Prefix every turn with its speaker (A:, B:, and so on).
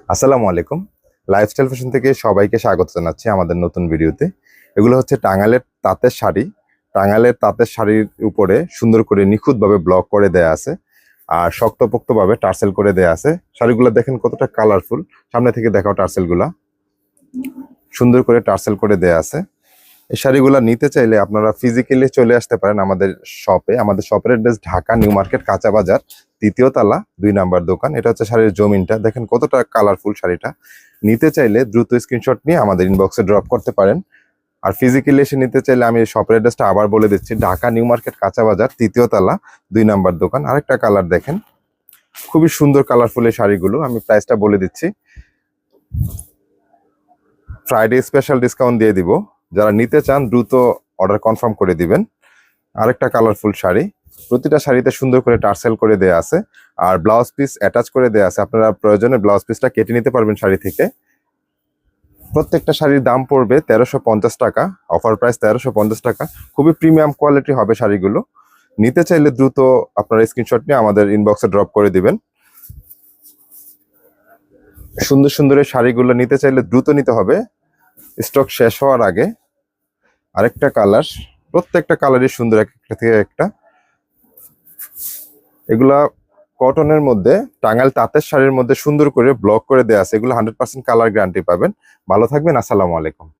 A: আসসালামু আলাইকুম। Lifestyle fashion থেকে সবাইকে স্বাগত জানাচ্ছি আমাদের নতুন ভিডিওতে। এগুলো হচ্ছে টাঙ্গাইলের তাঁতের শাড়ি। টাঙ্গাইলের তাঁতের শাড়ির উপরে সুন্দর করে নিখুঁতভাবে ব্লক করে দেয়া আছে আর শক্তপোক্তভাবে টার্সেল করে দেয়া আছে। শাড়িগুলো দেখেন কতটা কালারফুল। সামনে থেকে দেখাও টার্সেলগুলা। সুন্দর করে টার্সেল করে দেয়া আছে। এই শাড়িগুলো নিতে চাইলে আপনারা ফিজিক্যালি চলে আসতে পারেন আমাদের শপে। আমাদের শপের অ্যাড্রেস ঢাকা নিউ মার্কেট কাঁচা বাজার, ৩য় তলা, ২ নাম্বার দোকান। এটা হচ্ছে শাড়ির জমিনটা। দেখেন কতটা কালারফুল শাড়িটা। নিতে চাইলে দ্রুত স্ক্রিনশট নিয়ে আমাদের ইনবক্সে ড্রপ করতে পারেন। আর ফিজিক্যালি এসে নিতে চাইলে আমি শপের অ্যাড্রেসটা আবার বলে দিচ্ছি। ঢাকা নিউ মার্কেট কাঁচা বাজার, ৩য় তলা, ২ নাম্বার দোকান। আরেকটা কালার দেখেন, খুবই সুন্দর কালারফুল এই শাড়িগুলো। আমি প্রাইসটা বলে দিচ্ছি। ফ্রাইডে স্পেশাল ডিসকাউন্ট দিয়ে দিব। যারা নিতে চান দ্রুত অর্ডার কনফার্ম করে দিবেন। আরেকটা কালারফুল শাড়ি। প্রতিটা শাড়িতে সুন্দর করে টার্সেল করে দেয়া আছে আর ব্লাউজ পিস অ্যাটাচ করে দেয়া আছে। আপনারা প্রয়োজনে ব্লাউজ পিসটা কেটে নিতে পারবেন শাড়ি থেকে। প্রত্যেকটা শাড়ির দাম পড়বে ১৩৫০ টাকা। অফার প্রাইস ১৩৫০ টাকা। খুবই প্রিমিয়াম কোয়ালিটি হবে শাড়িগুলো। নিতে চাইলে দ্রুত আপনারা স্ক্রিনশট নিয়ে আমাদের ইনবক্সে ড্রপ করে দিবেন। সুন্দর সুন্দর এই শাড়িগুলো নিতে চাইলে দ্রুত নিতে হবে, স্টক শেষ হওয়ার আগে। আরেকটা কালার, প্রত্যেকটা কালারই সুন্দর একটা থেকে একটা। এগুলা কটনের মধ্যে, টাঙ্গাইল তাঁতের শাড়ির মধ্যে সুন্দর করে ব্লক করে দেওয়া আছে। এগুলো 100% কালার গ্যারান্টি পাবেন। ভালো থাকবেন। আসসালামু আলাইকুম।